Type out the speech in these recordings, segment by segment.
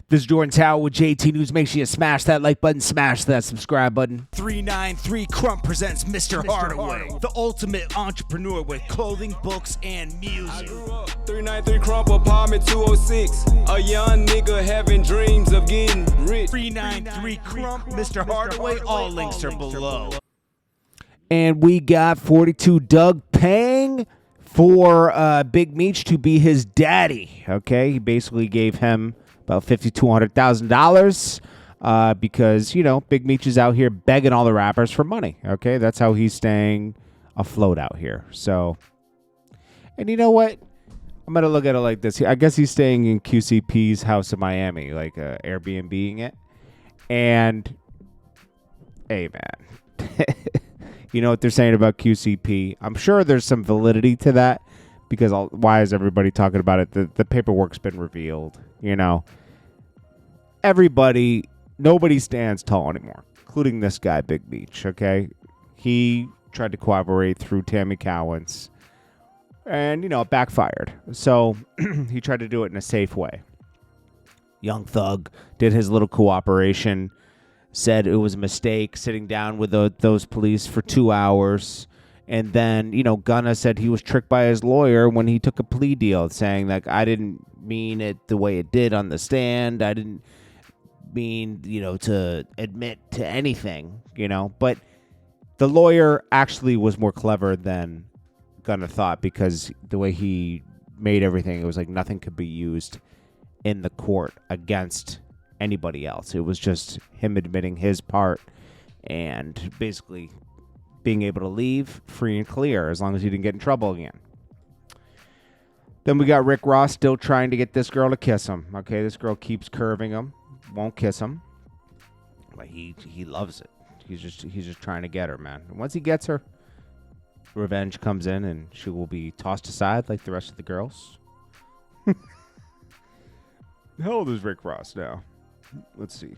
This is Jordan Tower with JT News. Make sure you smash that like button, smash that subscribe button. 393 Crump presents Mr. Hardaway, the ultimate entrepreneur with clothing, books, and music. 393 Crump, apartment 206. A young nigga having dreams of getting rich. 393 Crump, Mr. Hardaway. All links are below. And we got 42 Dugg paying for Big Meech to be his daddy. Okay, he basically gave him about $200,000 because, you know, Big Meech is out here begging all the rappers for money. Okay, that's how he's staying afloat out here. So, and you know what? I'm going to look at it like this. I guess he's staying in QCP's house in Miami, like Airbnb-ing it. And, hey, man, you know what they're saying about QCP? I'm sure there's some validity to that because why is everybody talking about it? The paperwork's been revealed. You know, nobody stands tall anymore, including this guy, Big Meech, okay? He tried to cooperate through Tammy Cowens, and, you know, it backfired. So he tried to do it in a safe way. Young Thug did his little cooperation, said it was a mistake sitting down with those police for 2 hours. And then, you know, Gunna said he was tricked by his lawyer when he took a plea deal, saying, like, I didn't mean it the way it did on the stand. I didn't mean, you know, to admit to anything, you know. But the lawyer actually was more clever than Gunna thought because the way he made everything, it was like nothing could be used in the court against anybody else. It was just him admitting his part and basically being able to leave free and clear as long as he didn't get in trouble again. Then we got Rick Ross still trying to get this girl to kiss him. Okay, this girl keeps curving him, won't kiss him, but he loves it. He's just trying to get her, man. And once he gets her, revenge comes in and she will be tossed aside like the rest of the girls. How old is Rick Ross now? Let's see.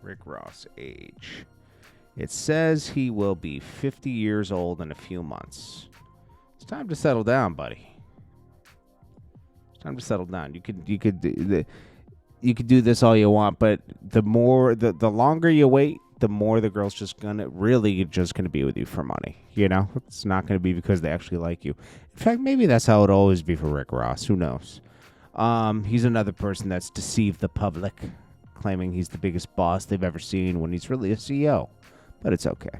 Rick Ross age. It says he will be 50 years old in a few months. It's time to settle down, buddy. It's time to settle down. You could do this all you want, but the longer you wait, the more the girl's just gonna be with you for money. You know, it's not gonna be because they actually like you. In fact, maybe that's how it'll always be for Rick Ross. Who knows? He's another person that's deceived the public, claiming he's the biggest boss they've ever seen when he's really a CEO. But it's okay.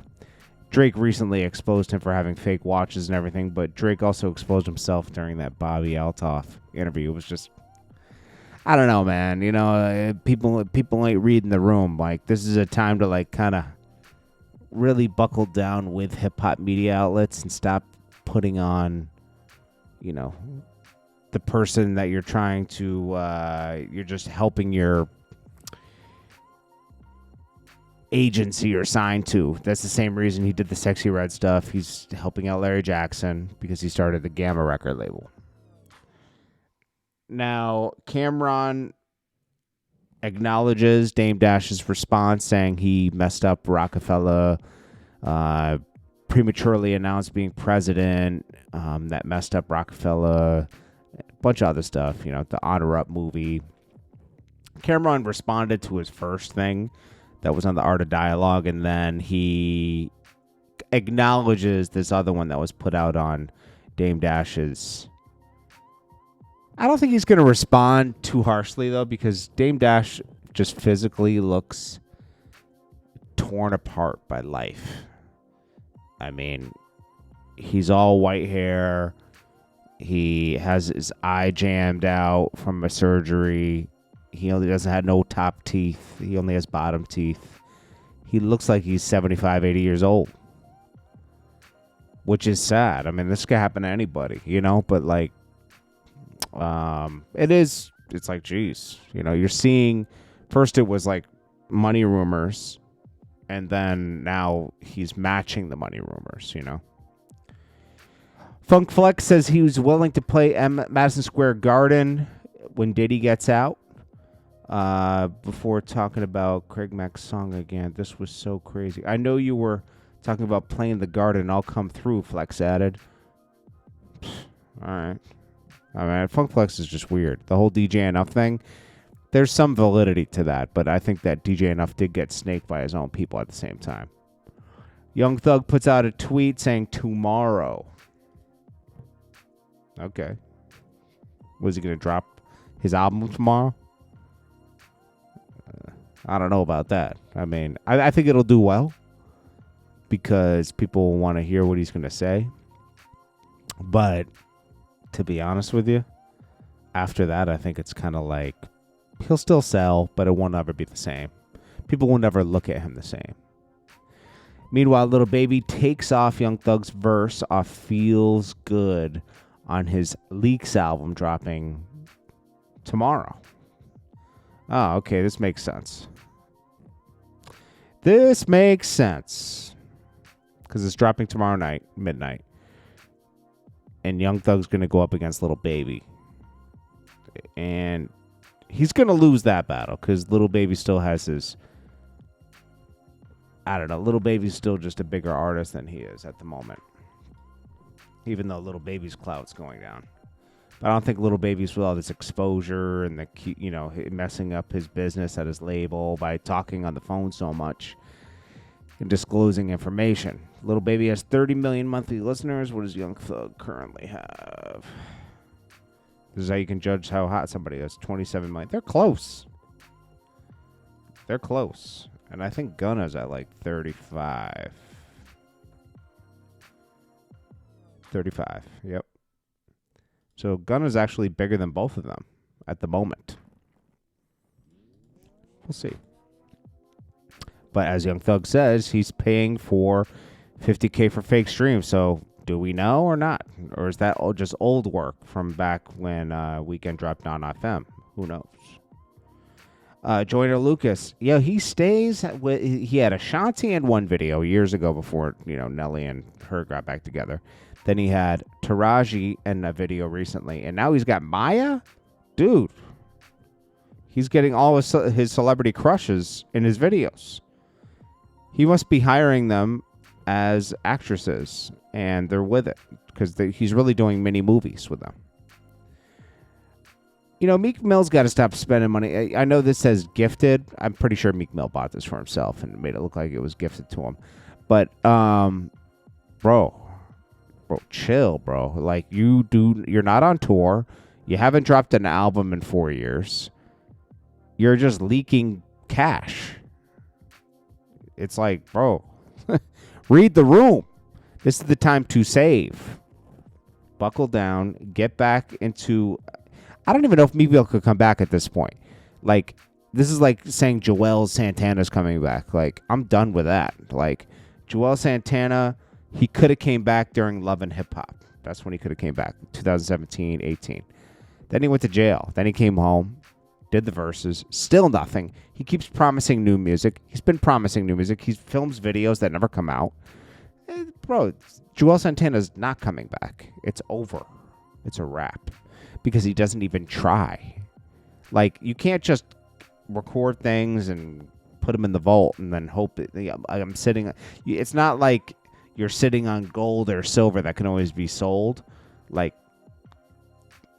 Drake recently exposed him for having fake watches and everything, but Drake also exposed himself during that Bobby Altoff interview. It was just, I don't know, man. You know, people ain't reading the room. Like, this is a time to, like, kind of really buckle down with hip-hop media outlets and stop putting on, you know, the person that you're trying to, you're just helping your agency or signed to. That's the same reason he did the Sexy Red stuff. He's helping out Larry Jackson because he started the Gamma record label. Now, Cameron acknowledges Dame Dash's response, saying he messed up Rockefeller, prematurely announced being president, that messed up Rockefeller, a bunch of other stuff, you know, the Honor Up movie. Cameron responded to his first thing that was on the Art of Dialogue, and then he acknowledges this other one that was put out on Dame Dash's. I don't think he's going to respond too harshly, though, because Dame Dash just physically looks torn apart by life. I mean, he's all white hair. He has his eye jammed out from a surgery. He only doesn't have no top teeth. He only has bottom teeth. He looks like he's 75, 80 years old, which is sad. I mean, this could happen to anybody, you know, but like, it's like, geez, you know, you're seeing, first it was like money rumors, and then now he's matching the money rumors, you know. Funk Flex says he was willing to play Madison Square Garden when Diddy gets out. Before talking about Craig Mack's song again, this was so crazy. I know you were talking about playing the Garden. I'll come through, Flex added. All right. I mean, Funk Flex is just weird. The whole DJ Enough thing. there's some validity to that, but I think that DJ Enough did get snaked by his own people at the same time. Young Thug puts out a tweet saying tomorrow. Okay. Was he going to drop his album tomorrow? I don't know about that. I mean, I think it'll do well because people will want to hear what he's going to say. But to be honest with you, after that, I think it's kind of like he'll still sell, but it won't ever be the same. People will never look at him the same. Meanwhile, Lil Baby takes off Young Thug's verse off Feels Good on his Leaks album dropping tomorrow. Oh, okay, this makes sense. This makes sense. Because it's dropping tomorrow night, midnight. And Young Thug's going to go up against Lil Baby. And he's going to lose that battle because Lil Baby still has his... I don't know. Lil Baby's still just a bigger artist than he is at the moment. Even though Lil Baby's clout's going down. But I don't think Lil Baby's with all this exposure and the, you know, messing up his business at his label by talking on the phone so much and disclosing information. Lil Baby has 30 million monthly listeners. What does Young Thug currently have? This is how you can judge how hot somebody is. 27 million. They're close. They're close. And I think Gunna's at like 35. 35, yep. So Gunna's actually bigger than both of them at the moment. We'll see. But as Young Thug says, he's paying for $50K for fake streams. So do we know or not? Or is that just old work from back when Weekend dropped on FM? Who knows? Joyner Lucas, yeah, he stays with. He had Ashanti in one video years ago before Nelly and her got back together. Then he had Taraji in a video recently, and now he's got Maya. Dude, he's getting all his celebrity crushes in his videos. He must be hiring them as actresses, and they're with it because he's really doing mini movies with them. Meek Mill's got to stop spending money. I know this says gifted. I'm pretty sure Meek Mill bought this for himself and made it look like it was gifted to him. But, bro, chill, bro. Like, you're not on tour. You haven't dropped an album in 4 years. You're just leaking cash. It's like, bro, read the room. This is the time to save. Buckle down. Get back into... I don't even know if Meek Mill could come back at this point. Like, this is like saying Joel Santana's coming back. Like, I'm done with that. Like, Joel Santana, he could have came back during Love and Hip Hop. That's when he could have came back, 2017, 18. Then he went to jail. Then he came home, did the verses. Still nothing. He keeps promising new music. He's been promising new music. He films videos that never come out. Bro, Joel Santana's not coming back. It's over. It's a wrap. Because he doesn't even try. Like, you can't just record things and put them in the vault and then hope I'm sitting. It's not like you're sitting on gold or silver that can always be sold. Like,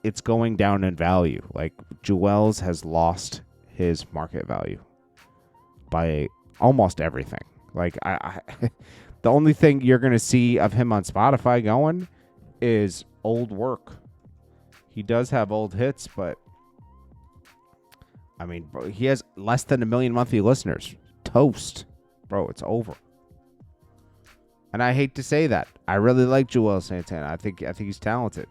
it's going down in value. Like, Joel's has lost his market value by almost everything. Like, the only thing you're going to see of him on Spotify going is old work. He does have old hits, but I mean, bro, he has less than 1 million monthly listeners. Toast. Bro, it's over. And I hate to say that. I really like Joel Santana. I think he's talented.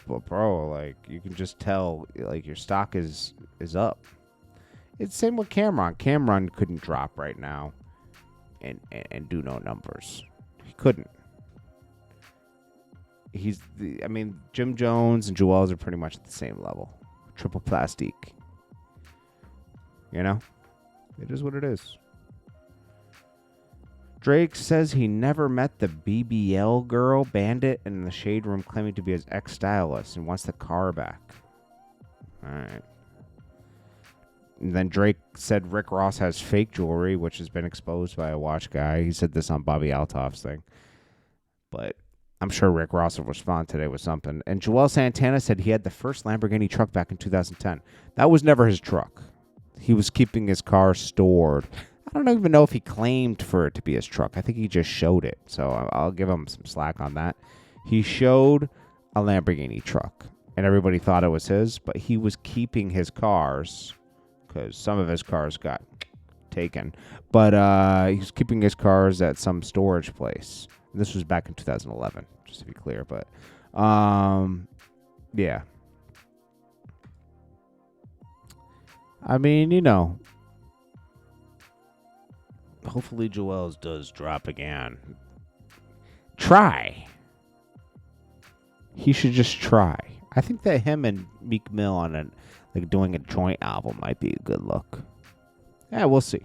But bro, like, you can just tell like your stock is up. It's same with Cameron. Cameron couldn't drop right now and do no numbers. He couldn't. Jim Jones and Joel's are pretty much at the same level. Triple plastique. It is what it is. Drake says he never met the BBL girl bandit in the shade room claiming to be his ex-stylist and wants the car back. All right. And then Drake said Rick Ross has fake jewelry, which has been exposed by a watch guy. He said this on Bobby Altoff's thing. But I'm sure Rick Ross will respond today with something. And Joel Santana said he had the first Lamborghini truck back in 2010. That was never his truck. He was keeping his car stored. I don't even know if he claimed for it to be his truck. I think he just showed it. So I'll give him some slack on that. He showed a Lamborghini truck, and everybody thought it was his, but he was keeping his cars because some of his cars got taken. But he was keeping his cars at some storage place. And this was back in 2011, just to be clear. But, yeah. I mean, you know, hopefully Joel's does drop again. Try. He should just try. I think that him and Meek Mill on doing a joint album might be a good look. Yeah, we'll see.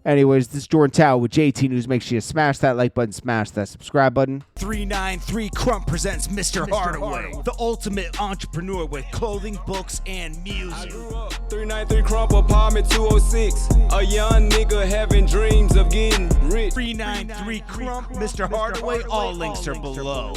Anyways, this is Jordan Tower with JT News. Make sure you smash that like button, smash that subscribe button. 393 Crump presents Mr. Hardaway, the ultimate entrepreneur with clothing, books, and music. 393 Crump, apartment 206. A young nigga having dreams of getting rich. 393 Crump, Mr. Hardaway, all links are below.